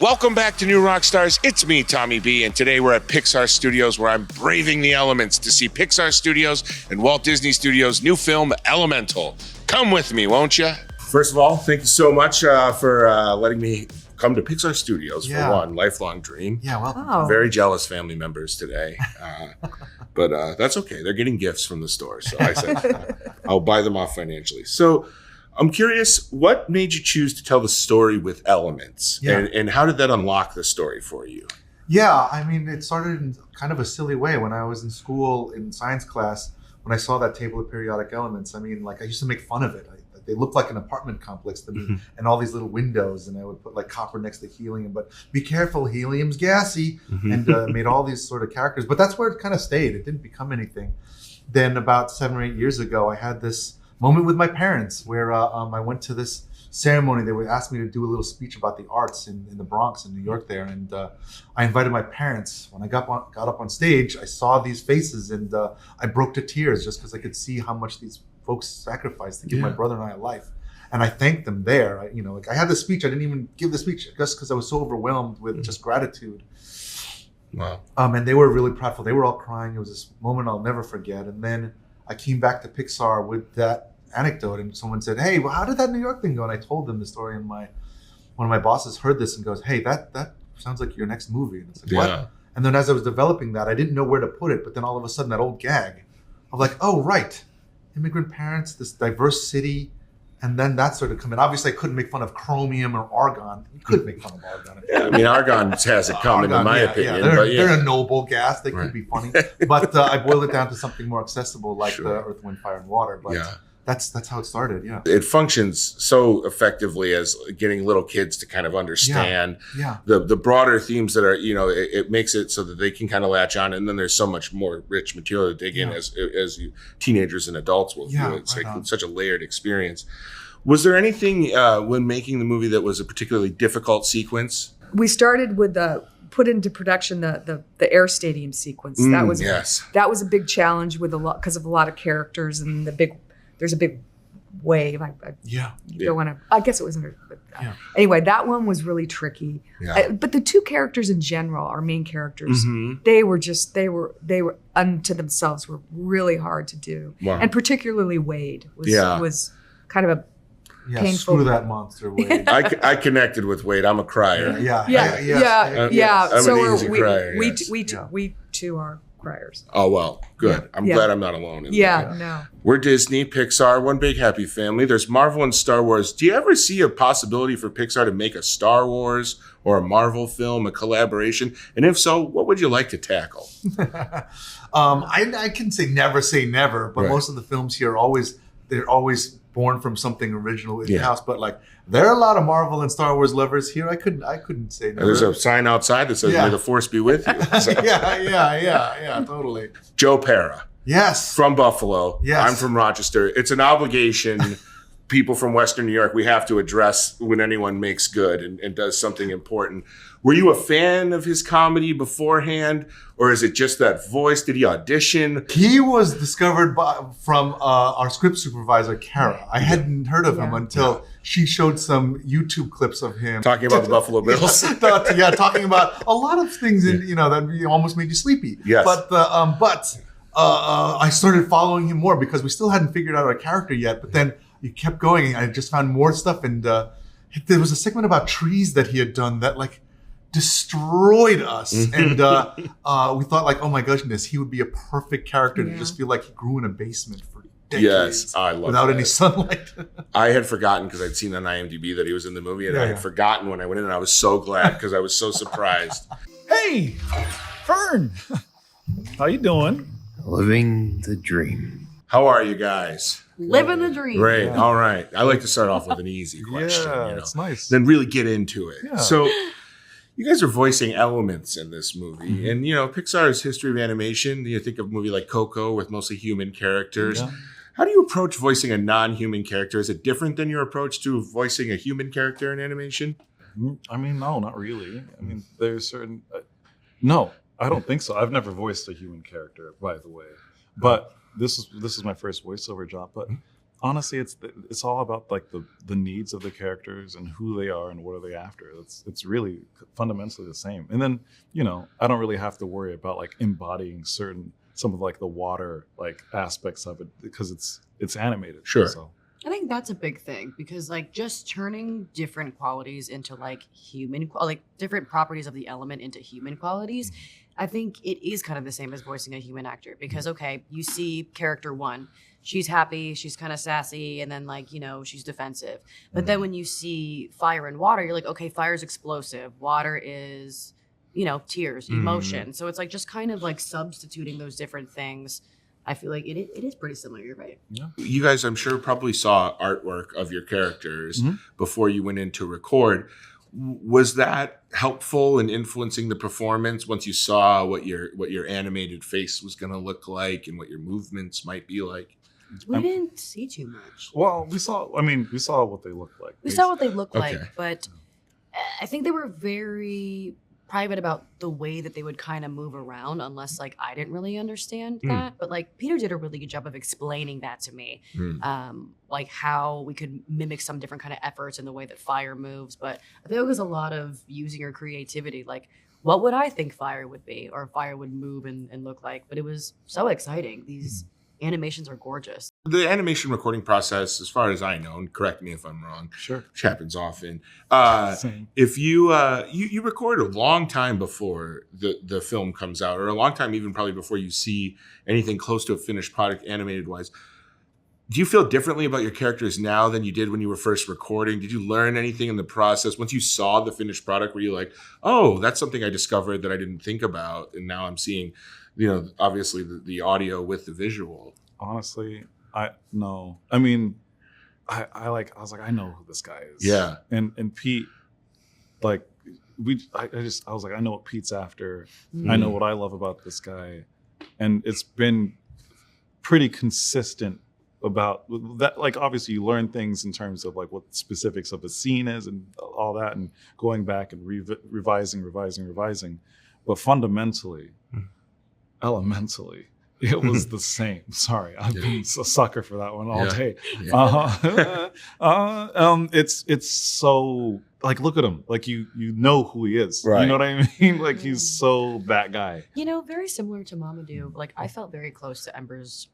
Welcome back to New Rockstars. It's me, Tommy B, and today we're at Pixar Studios where I'm braving the elements to see Pixar Studios and Walt Disney Studios' new film, Elemental. Come with me, won't you? First of all, thank you so much for letting me come to Pixar Studios for one lifelong dream. Yeah, welcome. Oh. Very jealous family members today, but that's okay. They're getting gifts from the store, so I said I'll buy them off financially. So I'm curious, what made you choose to tell the story with elements, and how did that unlock the story for you? Yeah, I mean, it started in kind of a silly way. When I was in school in science class, when I saw that table of periodic elements, I mean, like I used to make fun of it. They looked like an apartment complex to me, and all these little windows, and I would put like copper next to helium, but be careful, helium's gassy, and made all these sort of characters. But that's where it kind of stayed. It didn't become anything. Then about 7 or 8 years ago, I had this moment with my parents where I went to this ceremony. They would ask me to do a little speech about the arts in the Bronx in New York there, and I invited my parents. When I got up on stage, I saw these faces, and I broke to tears just because I could see how much these folks sacrificed to give my brother and I a life. And I thanked them there. I had the speech. I didn't even give the speech just because I was so overwhelmed with just gratitude. Wow. And they were really proudful. They were all crying. It was this moment I'll never forget. And then I came back to Pixar with that anecdote, and someone said, "Hey, well, how did that New York thing go?" And I told them the story, and one of my bosses heard this and goes, "Hey, that sounds like your next movie." And it's like, what? And then as I was developing that, I didn't know where to put it, but then all of a sudden that old gag of like, oh, right, immigrant parents, this diverse city, and then that started coming. Obviously, I couldn't make fun of chromium or argon. You could make fun of argon. Yeah, I mean, argon has it coming, in my opinion. They're a noble gas. They could be funny. But I boiled it down to something more accessible, like the Earth, Wind, Fire, and Water. But that's how it started, It functions so effectively as getting little kids to kind of understand the broader themes that are, it makes it so that they can kind of latch on. And then there's so much more rich material to dig in as teenagers and adults will view it. It's such a layered experience. Was there anything when making the movie that was a particularly difficult sequence? We started with put into production the Air Stadium sequence. That was a big challenge with because of a lot of characters and there's a big wave. Don't want to. I guess it wasn't. Anyway, that one was really tricky. But the two characters in general, our main characters, they were unto themselves were really hard to do, and particularly Wade was kind of a painful. Screw that monster, Wade. I connected with Wade. I'm a crier. I'm so an easy crier. We too are criers. Oh, well, good. I'm glad I'm not alone in that. No. We're Disney, Pixar, one big happy family. There's Marvel and Star Wars. Do you ever see a possibility for Pixar to make a Star Wars or a Marvel film, a collaboration? And if so, what would you like to tackle? I can say never, but most of the films here they're always born from something original in-house. But like, there are a lot of Marvel and Star Wars lovers here. I couldn't say never. There's a sign outside that says, "May the Force be with you." So. yeah, totally. Joe Pera. Yes. From Buffalo. Yes. I'm from Rochester. It's an obligation. People from Western New York, we have to address when anyone makes good and does something important. Were you a fan of his comedy beforehand, or is it just that voice? Did he audition? He was discovered from our script supervisor, Kara. I hadn't heard of him until she showed some YouTube clips of him. Talking about the Buffalo Bills. Talking about a lot of things that almost made you sleepy. Yes. But I started following him more because we still hadn't figured out our character yet. But then you kept going, and I just found more stuff. And there was a segment about trees that he had done that like destroyed us. And we thought like, oh my goodness, he would be a perfect character to just feel like he grew in a basement for decades. Yes, I love without that. any sunlight. I had forgotten because I'd seen on IMDb that he was in the movie, and I had forgotten when I went in, and I was so glad because I was so surprised. Hey, Fern, how you doing? Living the dream. How are you guys? Living the dream. Great. All right. I like to start off with an easy question. It's nice. Then really get into it. Yeah. So you guys are voicing elements in this movie. And, Pixar's history of animation, you think of a movie like Coco with mostly human characters. Yeah. How do you approach voicing a non-human character? Is it different than your approach to voicing a human character in animation? I mean, no, not really. I mean, there's certain... no, I don't think so. I've never voiced a human character, by the way. But this is my first voiceover job. But Honestly, it's all about like the needs of the characters and who they are and what are they after. It's really fundamentally the same. And then, I don't really have to worry about like embodying some of like the water like aspects of it because it's animated. Sure. So. I think that's a big thing because like just turning different qualities into like different properties of the element into human qualities, I think it is kind of the same as voicing a human actor because, okay, you see character one, she's happy, she's kind of sassy, and then like, she's defensive. But then when you see fire and water, you're like, okay, fire's explosive. Water is, tears, emotion. So it's like just kind of like substituting those different things. I feel like it is pretty similar. You're right. Yeah. You guys, I'm sure, probably saw artwork of your characters before you went in to record. Was that helpful in influencing the performance once you saw what your animated face was going to look like and what your movements might be like? We didn't see too much. Well, we saw what they looked like. We saw what they looked Okay. like, but I think they were very private about the way that they would kind of move around unless like I didn't really understand that. But like Peter did a really good job of explaining that to me. Like how we could mimic some different kind of efforts in the way that fire moves. But I think it was a lot of using your creativity. Like what would I think fire would be or fire would move and look like? But it was so exciting. These animations are gorgeous. The animation recording process, as far as I know, and correct me if I'm wrong, Sure, which happens often. Same. If you record a long time before the film comes out, or a long time even probably before you see anything close to a finished product animated wise, do you feel differently about your characters now than you did when you were first recording? Did you learn anything in the process once you saw the finished product? Were you like, oh, that's something I discovered that I didn't think about, and now I'm seeing, obviously the audio with the visual? Honestly, no. I mean, I was like, I know who this guy is. Yeah. And Pete, like I was like, I know what Pete's after. I know what I love about this guy. And it's been pretty consistent about that. Like, obviously you learn things in terms of like what the specifics of a scene is and all that, and going back and revising. But fundamentally, elementally, it was the same. Sorry, I've been a sucker for that one all day. Yeah. It's so like, look at him. Like you know who he is. Right. You know what I mean? Like he's so that guy. Very similar to Mamoudou. Like I felt very close to Ember's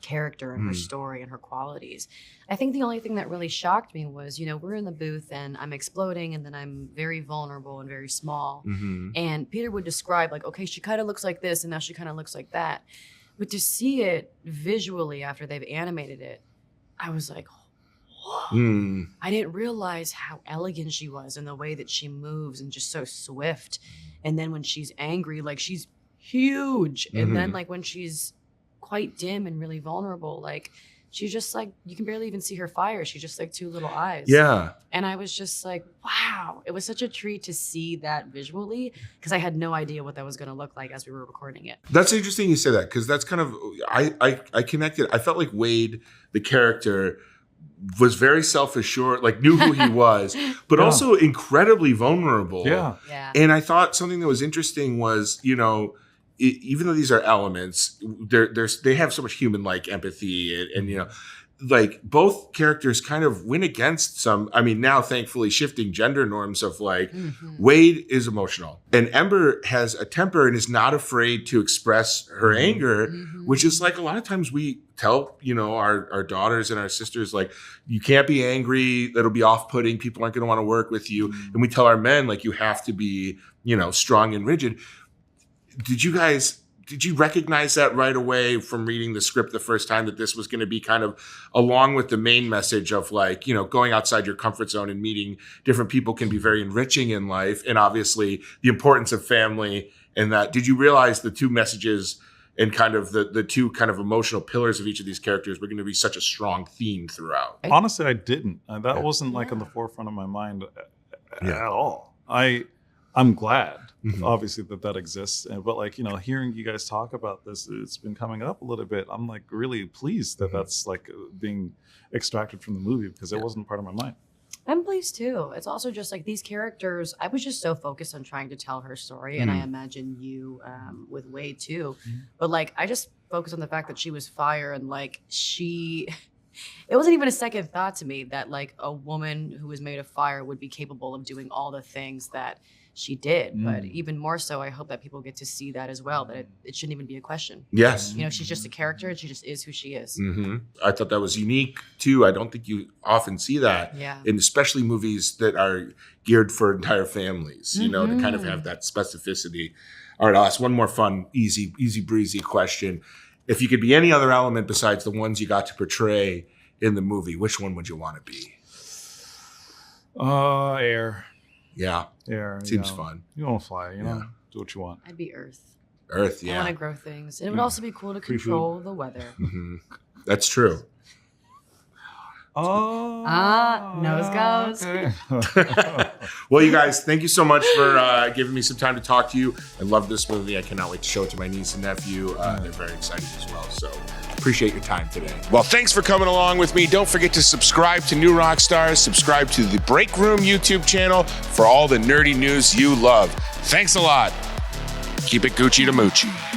character and her story and her qualities. I think the only thing that really shocked me was, we're in the booth and I'm exploding and then I'm very vulnerable and very small. And Peter would describe like, okay, she kind of looks like this and now she kind of looks like that. But to see it visually after they've animated it, I was like, whoa. I didn't realize how elegant she was in the way that she moves and just so swift. And then when she's angry, like she's huge. And then like when she's quite dim and really vulnerable, like she's just like, you can barely even see her fire. She's just like two little eyes. Yeah. And I was just like, wow, it was such a treat to see that visually because I had no idea what that was going to look like as we were recording it. That's interesting you say that, because that's kind of, I connected. I felt like Wade, the character, was very self-assured, like knew who he was, but also incredibly vulnerable. Yeah. And I thought something that was interesting was, even though these are elements, they have so much human-like empathy, and like both characters kind of went against some. I mean, now thankfully shifting gender norms of like Wade is emotional and Ember has a temper and is not afraid to express her anger, which is like a lot of times we tell our daughters and our sisters, like, you can't be angry, that'll be off-putting, people aren't going to want to work with you. And we tell our men, like, you have to be strong and rigid. Did you recognize that right away from reading the script the first time, that this was going to be kind of along with the main message of like, going outside your comfort zone and meeting different people can be very enriching in life, and obviously the importance of family, and that, did you realize the two messages and kind of the two kind of emotional pillars of each of these characters were going to be such a strong theme throughout? Honestly, I didn't. That wasn't like on the forefront of my mind at all. I'm glad, obviously, that exists. But like, hearing you guys talk about this, it's been coming up a little bit. I'm like really pleased that that's like being extracted from the movie, because it wasn't part of my mind. I'm pleased too. It's also just like these characters, I was just so focused on trying to tell her story. And I imagine you with Wade too. But like, I just focused on the fact that she was fire, and like she it wasn't even a second thought to me that like a woman who was made of fire would be capable of doing all the things that she did. But even more so, I hope that people get to see that as well, that it shouldn't even be a question. Yes. You know, she's just a character and she just is who she is. I thought that was unique too. I don't think you often see that. Yeah. And especially movies that are geared for entire families, you know, to kind of have that specificity. All right, I'll ask one more fun, easy breezy question. If you could be any other element besides the ones you got to portray in the movie, which one would you want to be? Air. Yeah. Air. Seems fun. You want to fly, you know? Do what you want. I'd be Earth. Earth, yeah. I want to grow things. And it would also be cool to control the weather. That's true. Nose goes. Okay. Well, you guys, thank you so much for giving me some time to talk to you. I love this movie. I cannot wait to show it to my niece and nephew. They're very excited as well. So appreciate your time today. Well, thanks for coming along with me. Don't forget to subscribe to New Rockstars. Subscribe to the Breakroom YouTube channel for all the nerdy news you love. Thanks a lot. Keep it Gucci to Moochie.